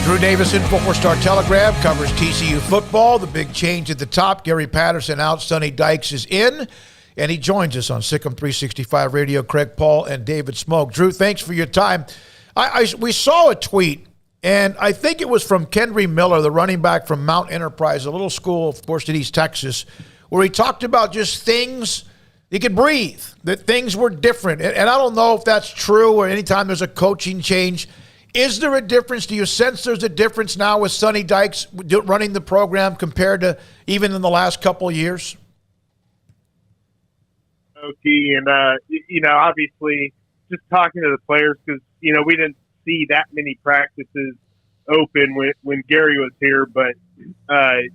Drew Davison, 4-Star Telegram, covers TCU football. The big change at the top. Gary Patterson out. Sonny Dykes is in. And he joins us on Sikkim 365 Radio. Craig Paul and David Smoak. Drew, thanks for your time. We saw a tweet, and I think it was from Kendry Miller, the running back from Mount Enterprise, a little school, of course, in East Texas, where he talked about just things he could breathe, that things were different. And I don't know if that's true or anytime there's a coaching change. Is there a difference? Do you sense there's a difference now with Sonny Dykes running the program compared to even in the last couple of years? Okay, and, obviously just talking to the players because, we didn't see that many practices open when Gary was here, but,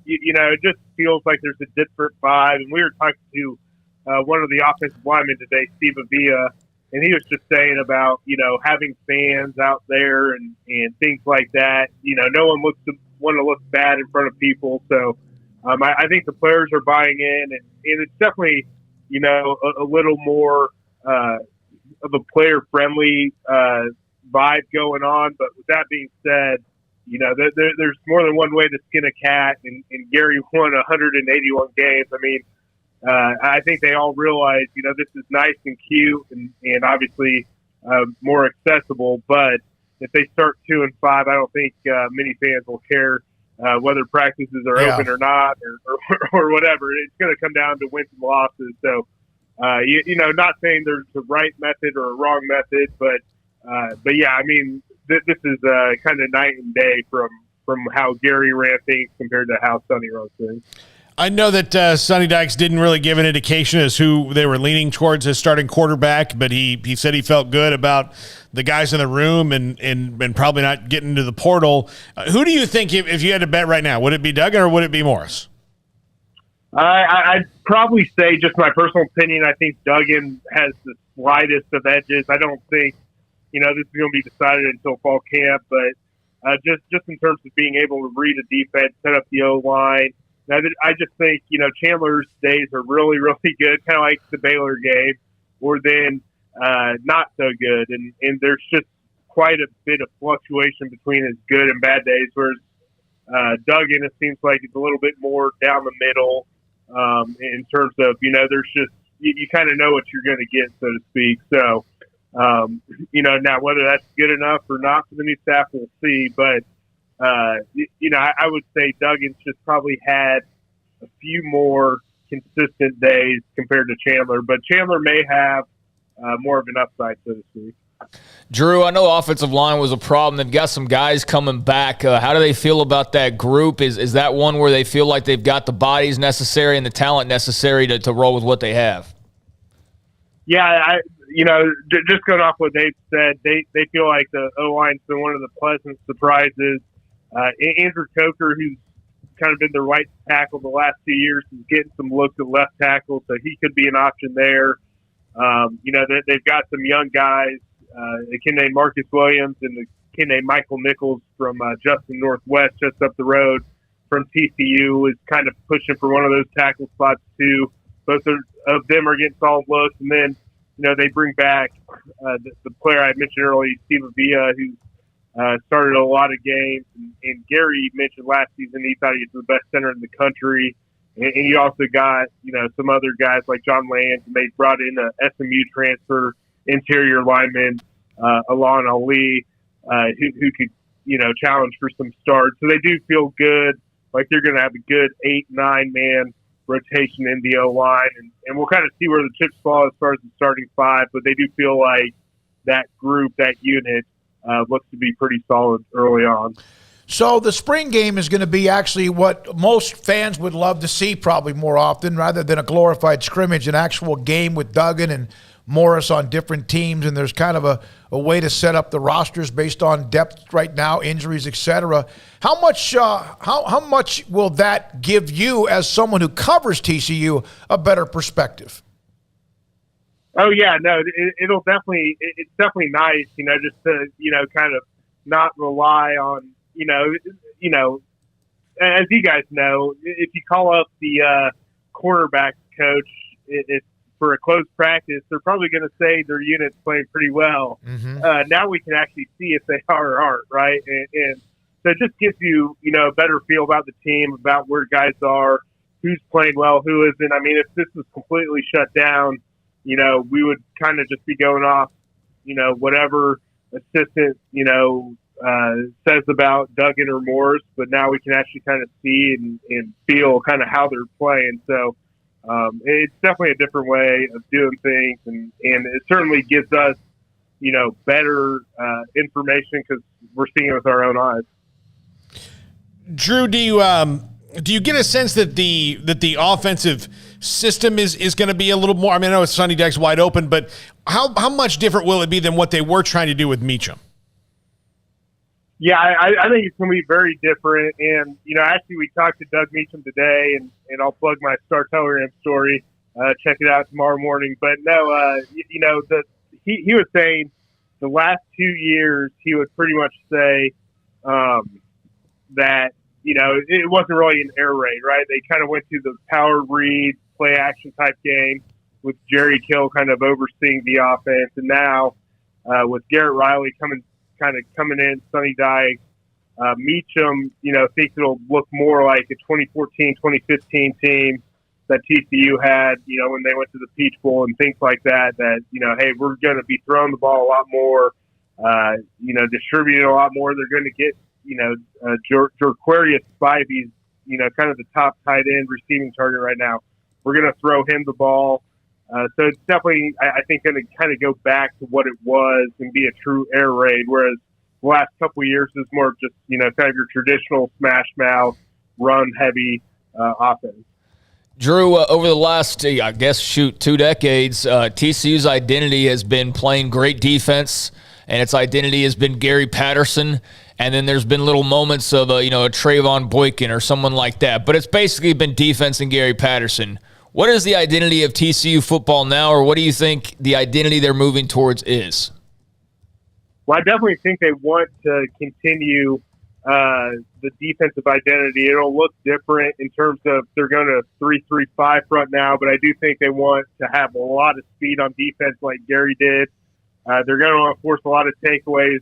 it just feels like there's a different vibe. And we were talking to one of the offensive linemen today, Steve Avila, and he was just saying about, having fans out there and things like that. No one want to look bad in front of people. So I think the players are buying in, and it's definitely, a little more of a player-friendly vibe going on. But with that being said, there's more than one way to skin a cat, and Gary won 181 games. I mean, I think they all realize, this is nice and cute and obviously more accessible. But if they start 2-5, I don't think many fans will care whether practices are open or not or whatever. It's going to come down to wins and losses. So, not saying there's a right method or a wrong method, but yeah, I mean, this is kind of night and day from how Gary ran things compared to how Sonny ran things. I know that Sonny Dykes didn't really give an indication as who they were leaning towards as starting quarterback, but he said he felt good about the guys in the room and probably not getting into the portal. Who do you think, if you had to bet right now, would it be Duggan or would it be Morris? I'd probably say, just my personal opinion, I think Duggan has the slightest of edges. I don't think, this is going to be decided until fall camp, but just in terms of being able to read a defense, set up the O-line, I just think, Chandler's days are really, really good, kind of like the Baylor game, or then not so good. And there's just quite a bit of fluctuation between his good and bad days, whereas Duggan, it seems like it's a little bit more down the middle in terms of, there's just, you kind of know what you're going to get, so to speak. So, now whether that's good enough or not for the new staff, we'll see. But, I would say Duggan's just probably had a few more consistent days compared to Chandler, but Chandler may have more of an upside, so to speak. Drew, I know offensive line was a problem. They've got some guys coming back. How do they feel about that group? Is that one where they feel like they've got the bodies necessary and the talent necessary to roll with what they have? Yeah, just going off what they've said, they feel like the O-line's been one of the pleasant surprises. Andrew Coker, who's kind of been the right tackle the last 2 years, is getting some looks at left tackle, so he could be an option there. They've got some young guys, a kid named Marcus Williams and a kid named Michael Nichols from Justin Northwest, just up the road from TCU, is kind of pushing for one of those tackle spots too. Both of them are getting solid looks, and then they bring back the player I mentioned earlier, Steve Avila, who started a lot of games, and Gary mentioned last season he thought he was the best center in the country. And you also got, some other guys like John Land, and they brought in a SMU transfer interior lineman, Alon Ali, who could, challenge for some starts. So they do feel good, like they're going to have a good 8-9 man rotation in the O-line, and we'll kind of see where the chips fall as far as the starting five, but they do feel like that group, that unit, looks to be pretty solid early on. So the spring game is going to be actually what most fans would love to see probably more often, rather than a glorified scrimmage, an actual game with Duggan and Morris on different teams, and there's kind of a way to set up the rosters based on depth right now, injuries, etc. How much will that give you, as someone who covers TCU, a better perspective? Oh yeah, no, it's definitely nice, just to, kind of not rely on, as you guys know, if you call up the quarterback coach for a closed practice, they're probably going to say their unit's playing pretty well. Mm-hmm. Now we can actually see if they are or aren't, right? And So it just gives you, a better feel about the team, about where guys are, who's playing well, who isn't. I mean, if this was completely shut down, we would kind of just be going off, whatever assistant, says about Duggan or Morris, but now we can actually kind of see and feel kind of how they're playing. So it's definitely a different way of doing things, and it certainly gives us, better information because we're seeing it with our own eyes. Drew, do you get a sense that the offensive system is going to be a little more? I mean, I know it's Sonny Dykes wide open, but how much different will it be than what they were trying to do with Meacham? Yeah, I think it's going to be very different. And, actually we talked to Doug Meacham today, and I'll plug my Star Telegram story. Check it out tomorrow morning. But no, he was saying the last 2 years he would pretty much say that, it wasn't really an air raid, right? They kind of went to the power read, play action type game with Jerry Kill kind of overseeing the offense. And now with Garrett Riley coming in, Sonny Dykes, Meacham, thinks it'll look more like a 2014, 2015 team that TCU had, when they went to the Peach Bowl and things like that, hey, we're going to be throwing the ball a lot more, distributing a lot more. They're going to get, Jorquarius Spivey's, kind of the top tight end receiving target right now. We're going to throw him the ball. So it's definitely, I think, going to kind of go back to what it was and be a true air raid, whereas the last couple of years is more of just, kind of your traditional smash mouth, run heavy offense. Drew, over the last, 2 decades, TCU's identity has been playing great defense, and its identity has been Gary Patterson. And then there's been little moments of, a Trayvon Boykin or someone like that. But it's basically been defense and Gary Patterson. What is the identity of TCU football now, or what do you think the identity they're moving towards is? Well, I definitely think they want to continue the defensive identity. It'll look different in terms of they're going to 3-3-5 front now, but I do think they want to have a lot of speed on defense like Gary did. They're going to want to force a lot of takeaways.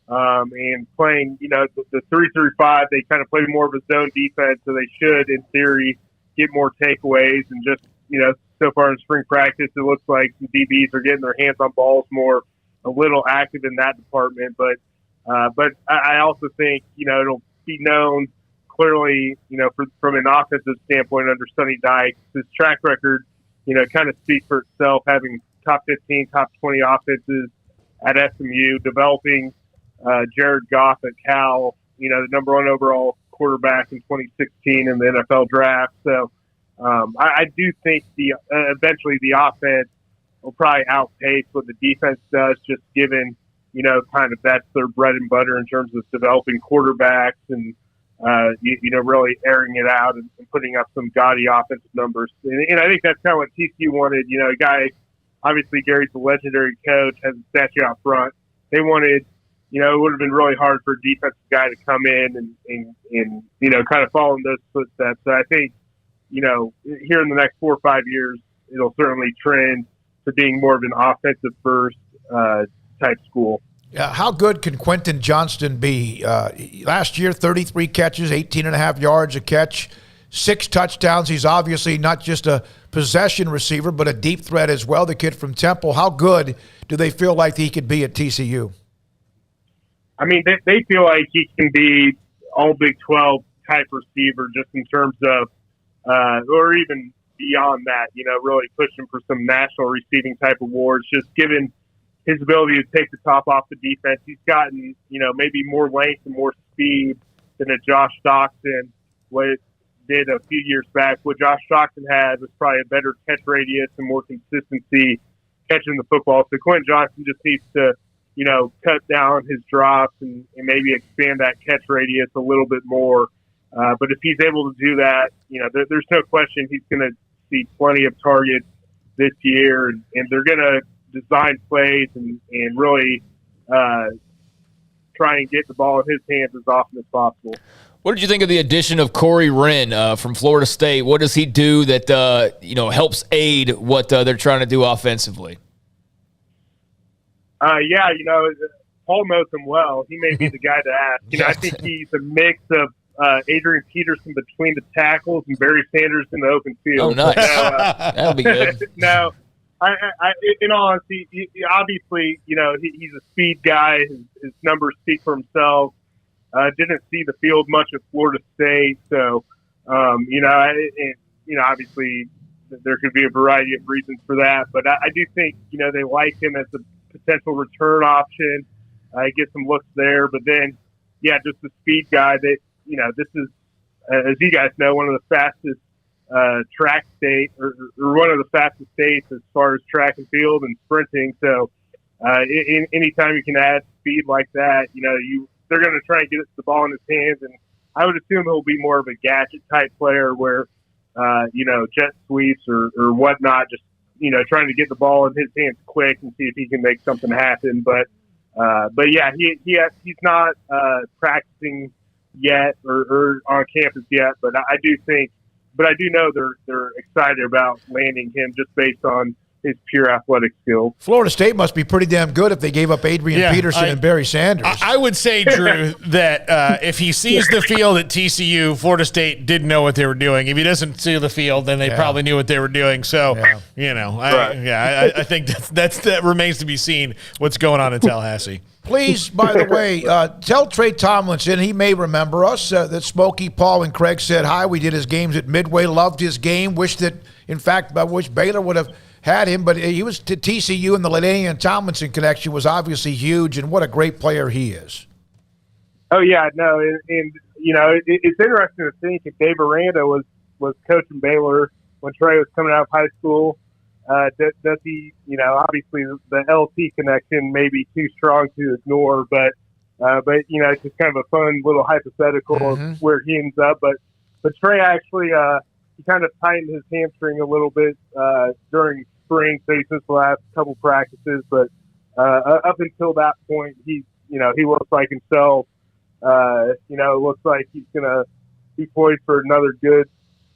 And playing, the 3-3-5, they kind of play more of a zone defense, so they should, in theory, get more takeaways. And just, so far in spring practice, it looks like some DBs are getting their hands on balls more, a little active in that department. But I also think, it'll be known clearly, from an offensive standpoint under Sonny Dykes, his track record, kind of speaks for itself, having top 15, top 20 offenses at SMU, developing Jared Goff at Cal, the number 1 overall quarterback in 2016 in the NFL draft. So I do think eventually the offense will probably outpace what the defense does, just given, kind of that's their bread and butter in terms of developing quarterbacks and, really airing it out and putting up some gaudy offensive numbers. And I think that's kind of what TCU wanted. A guy, obviously Gary's a legendary coach, has a statue out front. They wanted, it would have been really hard for a defensive guy to come in and kind of follow in those footsteps. So I think, here in the next 4 or 5 years, it'll certainly trend to being more of an offensive first type school. How good can Quentin Johnston be? Last year, 33 catches, 18.5 yards a catch, 6 touchdowns. He's obviously not just a possession receiver, but a deep threat as well, the kid from Temple. How good do they feel like he could be at TCU? I mean, they feel like he can be all Big 12 type receiver just in terms of, or even beyond that, really pushing for some national receiving type awards, just given his ability to take the top off the defense. He's gotten, maybe more length and more speed than a Josh Stockton did a few years back. What Josh Stockton had was probably a better catch radius and more consistency catching the football. So Quentin Johnston just needs to, cut down his drops and maybe expand that catch radius a little bit more. But if he's able to do that, there's no question he's going to see plenty of targets this year, and they're going to design plays and really try and get the ball in his hands as often as possible. What did you think of the addition of Corey Wren from Florida State? What does he do that helps aid what they're trying to do offensively? Paul knows him well. He may be the guy to ask. I think he's a mix of Adrian Peterson between the tackles and Barry Sanders in the open field. Oh, nice. That'll be good. No, I, in all honesty, obviously, he's a speed guy. His numbers speak for himself. Didn't see the field much at Florida State, so obviously there could be a variety of reasons for that. But I do think they like him as a potential return option. Get some looks there, but then just the speed guy. That this is, as you guys know, one of the fastest track state or one of the fastest states as far as track and field and sprinting. So anytime you can add speed like that, they're going to try and get the ball in his hands, and I would assume he'll be more of a gadget type player where jet sweeps or whatnot, just trying to get the ball in his hands quick and see if he can make something happen. But yeah, he's not practicing yet or on campus yet. But I do know they're excited about landing him just based on his pure athletic skill. Florida State must be pretty damn good if they gave up Adrian Peterson and Barry Sanders. I would say, Drew, that if he sees the field at TCU, Florida State didn't know what they were doing. If he doesn't see the field, then they probably knew what they were doing. So, I think that remains to be seen what's going on in Tallahassee. Please, by the way, tell Trey Tomlinson, he may remember us, that Smokey, Paul, and Craig said hi. We did his games at Midway, loved his game, wish Baylor would have had him, but he was to TCU, and the LaDainian and Tomlinson connection was obviously huge, and what a great player he is. Oh, yeah, no, and it's interesting to think if Dave Aranda was coaching Baylor when Trey was coming out of high school, does he, obviously the LT connection may be too strong to ignore, but it's just kind of a fun little hypothetical of where he ends up. But Trey actually, he kind of tightened his hamstring a little bit during spring, so he's missed the last couple practices. But up until that point, he looks like himself. It looks like he's going to be poised for another good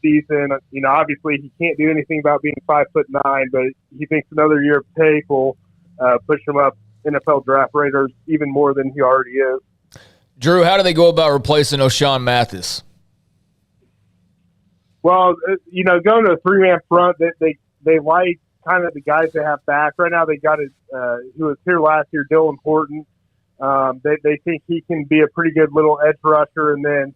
season. Obviously he can't do anything about being 5'9", but he thinks another year of tape will push him up NFL draft radars even more than he already is. Drew, how do they go about replacing O'Shawn Mathis? Well, going to a three-man front, they like kind of the guys they have back. Right now they got who was here last year, Dylan Horton. They think he can be a pretty good little edge rusher, and then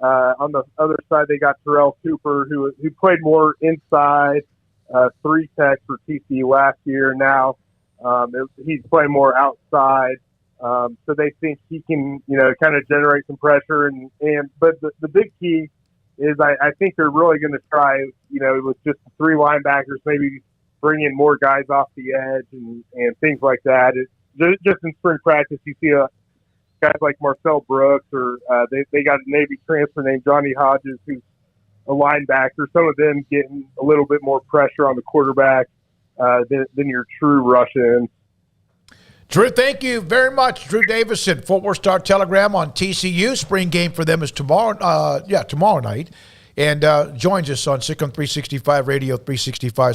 on the other side, they got Terrell Cooper, who played more inside, 3-tech for TCU last year. Now he's playing more outside, so they think he can, kind of generate some pressure. But the big key is I think they're really going to try, with just the three linebackers, maybe bring in more guys off the edge and things like that. Just in spring practice, you see guys like Marcel Brooks, or they got a Navy transfer named Johnny Hodges, who's a linebacker. Some of them getting a little bit more pressure on the quarterback than your true rush-in. Drew, thank you very much. Drew Davison, Fort Worth Star-Telegram on TCU. Spring game for them is tomorrow night. And joins us on Sikkim 365 Radio, 365